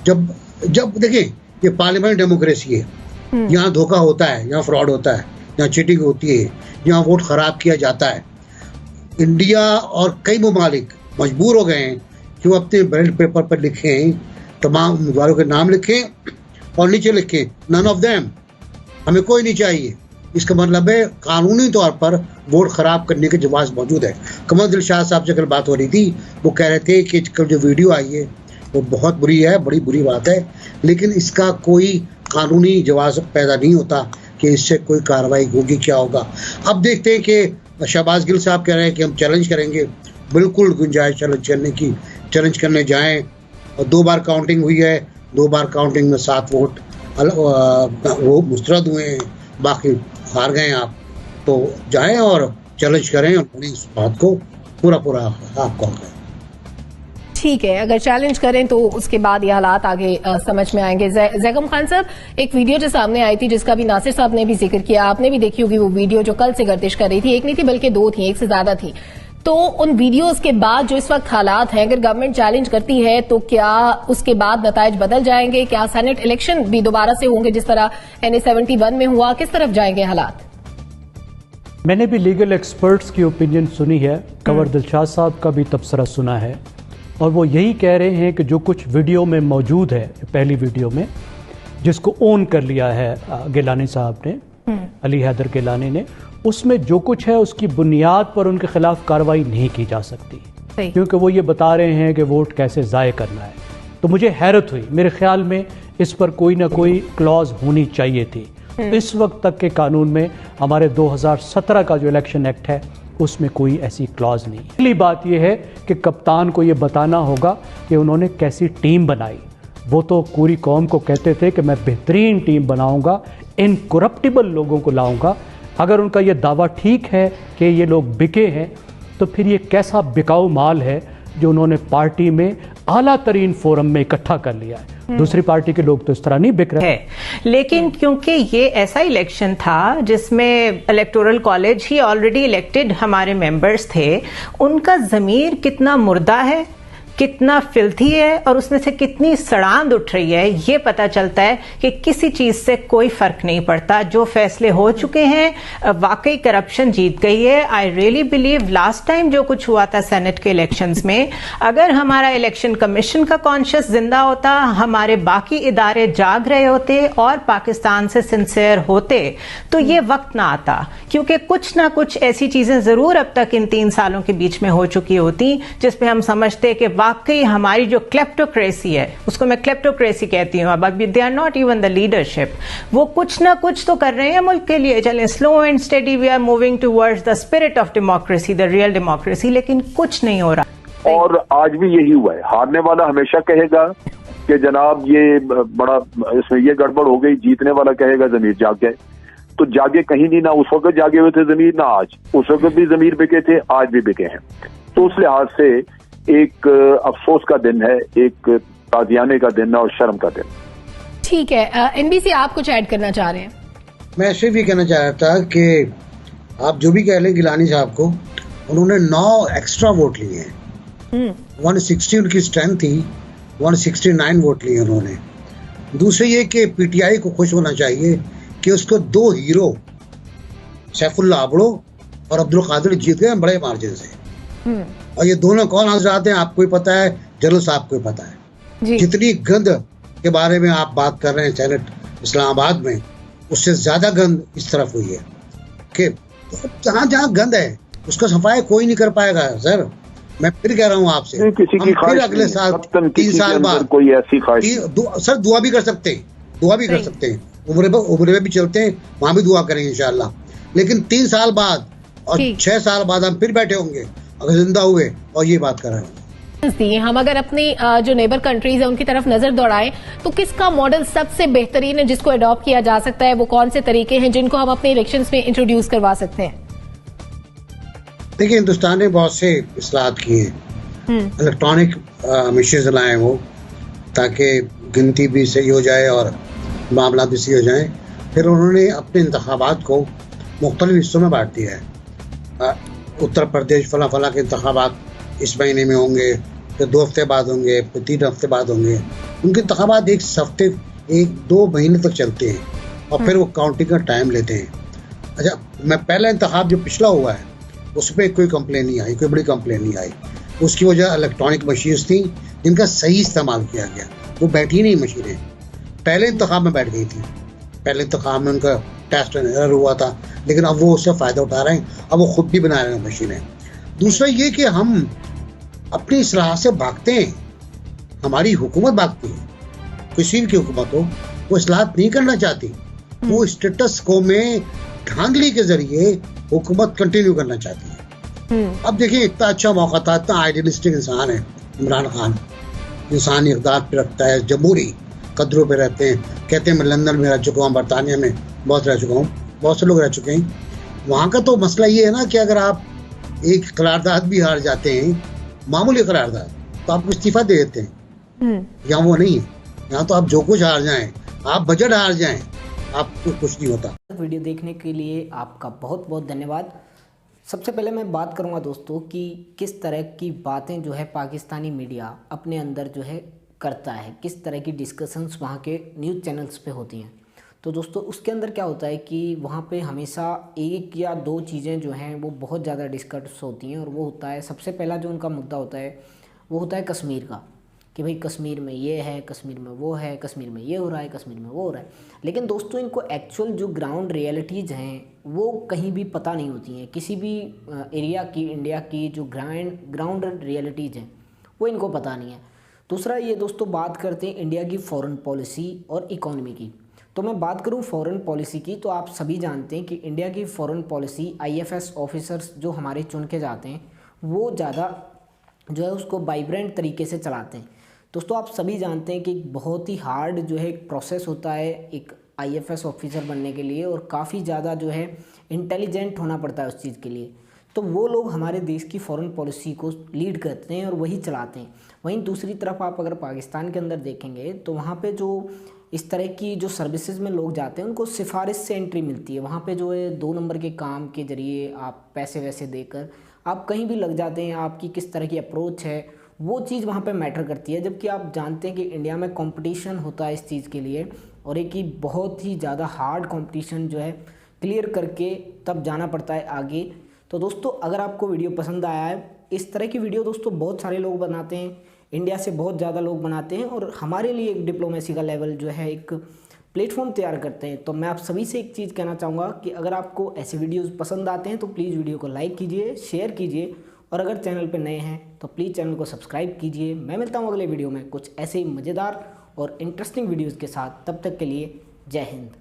जब जब देखिए ये पार्लियामेंट डेमोक्रेसी है, यहाँ धोखा होता है, यहाँ फ्रॉड होता है, यहाँ चीटिंग होती है, यहाँ वोट खराब किया जाता है। इंडिया और कई ममालिक मजबूर हो गए हैं कि वो अपने बैलेट पेपर पर लिखें, तमाम उम्मीदवारों के नाम लिखें और नीचे लिखें नन ऑफ देम, हमें कोई नहीं चाहिए। इसका मतलब है कानूनी तौर पर वोट खराब करने के जवाब मौजूद है। कमर दिलशाद साहब से कल बात हो रही थी, वो कह रहे थे कि कल जो वीडियो आई है वो बहुत बुरी है, बड़ी बुरी बात है, लेकिन इसका कोई कानूनी जवाब पैदा नहीं होता कि इससे कोई कार्रवाई होगी, क्या होगा। अब देखते हैं कि शहबाज गिल साहब कह रहे हैं कि हम चैलेंज करेंगे, बिल्कुल गुंजाइश चैलेंज करने की, चैलेंज करने जाएं। और 2 बार काउंटिंग हुई है, 2 बार काउंटिंग में 7 वोट वो मुस्तरद हुए हैं, बाकी हार गए आप, तो जाएं और चैलेंज करें और इस बात को पूरा आपको करें। ठीक है, अगर चैलेंज करें तो उसके बाद ये हालात आगे समझ में आएंगे। जैगम खान साहब, एक वीडियो जो सामने आई थी जिसका भी नासिर साहब ने भी जिक्र किया, आपने भी देखी होगी वो वीडियो जो कल से गर्दिश कर रही थी, एक नहीं थी बल्कि 2 थी, एक से ज्यादा थी। तो उन वीडियोस के बाद जो इस वक्त हालात हैं, अगर गवर्नमेंट चैलेंज करती है तो क्या उसके बाद नताइज बदल जाएंगे? क्या सेनेट इलेक्शन भी दोबारा से होंगे जिस तरह NA-71 में हुआ? किस तरफ जाएंगे हालात? मैंने भी लीगल एक्सपर्ट्स की ओपिनियन सुनी है, कंवर दिलशाद साहब का भी तबसरा सुना है, और वो यही कह रहे हैं कि जो कुछ वीडियो में मौजूद है, पहली वीडियो में जिसको ओन कर लिया है गिलानी साहब ने, अली हैदर गिलानी ने, उसमें जो कुछ है उसकी बुनियाद पर उनके खिलाफ कार्रवाई नहीं की जा सकती, क्योंकि वो ये बता रहे हैं कि वोट कैसे ज़ाय करना है। तो मुझे हैरत हुई, मेरे ख्याल में इस पर कोई ना कोई क्लॉज होनी चाहिए थी। इस वक्त तक के कानून में हमारे 2017 का जो इलेक्शन एक्ट है उसमें कोई ऐसी क्लॉज नहीं। पहली बात यह है कि कप्तान को ये बताना होगा कि उन्होंने कैसी टीम बनाई। वो तो पूरी कौम को कहते थे कि मैं बेहतरीन टीम बनाऊंगा, इनकरप्टिबल लोगों को लाऊंगा। अगर उनका ये दावा ठीक है कि ये लोग बिके हैं, तो फिर ये कैसा बिकाऊ माल है जो उन्होंने पार्टी में आला तरीन फोरम में इकट्ठा कर लिया है। दूसरी पार्टी के लोग तो इस तरह नहीं बिक रहे हैं। लेकिन क्योंकि ये ऐसा इलेक्शन था जिसमें इलेक्टोरल कॉलेज ही ऑलरेडी इलेक्टेड हमारे मेंबर्स थे, उनका ज़मीर कितना मुर्दा है, कितना फिल्थी है और उसमें से कितनी सड़ांध उठ रही है, ये पता चलता है कि किसी चीज से कोई फर्क नहीं पड़ता। जो फैसले हो चुके हैं, वाकई करप्शन जीत गई है। I really believe last time जो कुछ हुआ था सेनेट के इलेक्शंस में, अगर हमारा इलेक्शन कमीशन का कॉन्शियस जिंदा होता, हमारे बाकी इदारे जाग रहे होते और पाकिस्तान से सिंसियर होते, तो ये वक्त ना आता। क्योंकि कुछ ना कुछ ऐसी चीजें जरूर अब तक इन 3 सालों के बीच में हो चुकी होती जिसपे हम समझते कि वाकई हमारी जो क्लेप्टोक्रेसी है, उसको मैं क्लेप्टोक्रेसी कहती हूँ, अब they are not even the leadership, वो कुछ ना कुछ तो कर रहे हैं मुल्क के लिए। चलें slow and steady we are moving towards the spirit of democracy, the real democracy, लेकिन कुछ नहीं हो रहा। और आज भी यही हुआ है। हारने वाला हमेशा कहेगा कि जनाब ये बड़ा इसमें ये गड़बड़ हो गई, जीतने वाला कहेगा जमीर जाग गए। तो जागे कहीं नहीं, ना उस वक्त जागे हुए थे जमीर, ना आज। उस वक्त भी जमीर बिके थे, आज भी बिके हैं। तो उस लिहाज से एक अफसोस का दिन है, एक ताजियाने का दिन है और शर्म का दिन। ठीक है, NBC आप कुछ ऐड करना चाह रहे हैं? मैं सिर्फ ये कहना चाह रहा था कि आप जो भी कह लें गिलानी साहब को, उन्होंने 9 एक्स्ट्रा वोट लिए हैं। 160 उनकी स्ट्रेंथ थी, 169 वोट लिए उन्होंने। दूसरे ये कि PTI को खुश होना चाहिए कि उसको 2 हीरो सैफुल्ला आबड़ो और अब्दुल कादिर जीत गए बड़े मार्जिन से। और ये दोनों कौन हजरात हैं आपको ही पता है, जनरल साहब को ही पता है। जितनी गंद के बारे में आप बात कर रहे हैं सेनेट इस्लामाबाद में, उससे ज्यादा गंद इस तरफ हुई है कि जहाँ जहाँ गंद है उसका सफाई कोई नहीं कर पाएगा। सर मैं फिर कह रहा हूँ आपसे, फिर अगले साल 3 साल बाद कोई ऐसी सर दुआ भी कर सकते हैं, दुआ भी कर सकते हैं, उम्र में भी चलते हैं, वहां भी दुआ करेंगे इंशाल्लाह। लेकिन 3 साल बाद और 6 साल बाद हम फिर बैठे होंगे अगर जिंदा हुए और ये बात कर रहे हैं। हम अगर अपनी जो नेबर कंट्रीज है उनकी तरफ नजर दौड़ाएं तो किसका मॉडल सबसे बेहतरीन है जिसको अडॉप्ट किया जा सकता है? वो कौन से तरीके हैं जिनको हम अपने इलेक्शंस में इंट्रोड्यूस करवा सकते हैं? देखिए, हिंदुस्तान ने बहुत से इस्लाहात किए हैं, इलेक्ट्रॉनिक मशीन लाए वो, ताकि गिनती भी सही हो जाए और मामला भी सही हो जाए। फिर उन्होंने अपने इंतखाबात को मुख्तलिफ हिस्सों में बांट दिया है। उत्तर प्रदेश फला के इंतखाबात इस महीने में होंगे, फिर 2 हफ्ते बाद होंगे, फिर 3 हफ्ते बाद होंगे। उनके इंतखाबात एक हफ्ते 1-2 महीने तक चलते हैं और फिर वो काउंटिंग का टाइम लेते हैं। अच्छा, मैं पहला इंतखाब जो पिछला हुआ है उसमें कोई कंप्लेन नहीं आई, कोई बड़ी कंप्लेन नहीं आई। उसकी वजह इलेक्ट्रॉनिक मशीन्स थी जिनका सही इस्तेमाल किया गया, वो बैठी नहीं मशीनें। पहले इंतखाब में बैठ गई थी, पहले इंतखाब में उनका टेस्ट एंड एरर हुआ था, लेकिन अब वो उससे फ़ायदा उठा रहे हैं, अब वो खुद भी बना रहे हैं मशीनें। दूसरा ये कि हम अपनी इस्लाह से भागते हैं, हमारी हुकूमत भागती है, किसी भी हुकूमत हो वो इस्लाह नहीं करना चाहती, वो स्टेटस को में धांधली के जरिए हुकूमत कंटिन्यू करना चाहती है। अब देखिए, इतना अच्छा मौका था, इतना आइडियलिस्टिक इंसान है इमरान खान, इंसानी इक़दार पे रखता है, जमहूरी कदरों पे रहते हैं। कहते हैं मैं लंदन में रह चुका हूँ, बरतानिया में बहुत रह चुका हूँ, बहुत से लोग रह चुके हैं। वहाँ का तो मसला ये है ना कि अगर आप एक करारदाद भी हार जाते हैं, मामूली करारदाद, तो आपको इस्तीफा दे देते हैं। यहाँ वो नहीं है, यहाँ तो आप जो कुछ हार जाएं, आप बजट हार जाएं, आपको कुछ नहीं होता। वीडियो देखने के लिए आपका बहुत बहुत धन्यवाद। सबसे पहले मैं बात करूंगा दोस्तों कि किस तरह की बातें जो है पाकिस्तानी मीडिया अपने अंदर जो है करता है, किस तरह की डिस्कशंस वहाँ के न्यूज़ चैनल्स पे होती हैं। तो दोस्तों उसके अंदर क्या होता है कि वहाँ पे हमेशा 1 या 2 चीज़ें जो हैं वो बहुत ज़्यादा डिस्कस होती हैं, और वो होता है, सबसे पहला जो उनका मुद्दा होता है वो होता है कश्मीर का, कि भाई कश्मीर में ये है, कश्मीर में वो है, कश्मीर में ये हो रहा है, कश्मीर में वो हो रहा है। लेकिन दोस्तों इनको एक्चुअल जो ग्राउंड रियलिटीज़ हैं वो कहीं भी पता नहीं होती हैं। किसी भी एरिया की, इंडिया की जो ग्राउंड रियलिटीज़ हैं वो इनको पता नहीं है। दूसरा ये दोस्तों बात करते हैं इंडिया की फ़ॉरेन पॉलिसी और इकोनॉमी की। तो मैं बात करूं फ़ॉरेन पॉलिसी की, तो आप सभी जानते हैं कि इंडिया की फ़ॉरेन पॉलिसी IFS ऑफिसर्स जो हमारे चुन के जाते हैं वो ज़्यादा जो है उसको वाइब्रेंट तरीके से चलाते हैं। दोस्तों आप सभी जानते हैं कि बहुत ही हार्ड जो है एक प्रोसेस होता है एक IFS ऑफिसर बनने के लिए, और काफ़ी ज़्यादा जो है इंटेलिजेंट होना पड़ता है उस चीज़ के लिए। तो वो लोग हमारे देश की फ़ॉरेन पॉलिसी को लीड करते हैं और वही चलाते हैं। वहीं दूसरी तरफ आप अगर पाकिस्तान के अंदर देखेंगे तो वहाँ पे जो इस तरह की जो सर्विसेज में लोग जाते हैं उनको सिफारिश से एंट्री मिलती है। वहाँ पे जो है 2 नंबर के काम के ज़रिए आप पैसे वैसे देकर आप कहीं भी लग जाते हैं, आपकी किस तरह की अप्रोच है वो चीज़ वहाँ पे मैटर करती है। जबकि आप जानते हैं कि इंडिया में कंपटीशन होता है इस चीज़ के लिए, और एक ही बहुत ही ज़्यादा हार्ड कंपटीशन जो है क्लियर करके तब जाना पड़ता है आगे। तो दोस्तों अगर आपको वीडियो पसंद आया है, इस तरह की वीडियो दोस्तों बहुत सारे लोग बनाते हैं, इंडिया से बहुत ज़्यादा लोग बनाते हैं, और हमारे लिए एक डिप्लोमेसी का लेवल जो है एक प्लेटफॉर्म तैयार करते हैं। तो मैं आप सभी से एक चीज़ कहना चाहूँगा कि अगर आपको ऐसे वीडियोज़ पसंद आते हैं तो प्लीज़ वीडियो को लाइक कीजिए, शेयर कीजिए, और अगर चैनल पर नए हैं तो प्लीज़ चैनल को सब्सक्राइब कीजिए। मैं मिलता हूँ अगले वीडियो में कुछ ऐसे ही मज़ेदार और इंटरेस्टिंग वीडियोज़ के साथ। तब तक के लिए जय हिंद।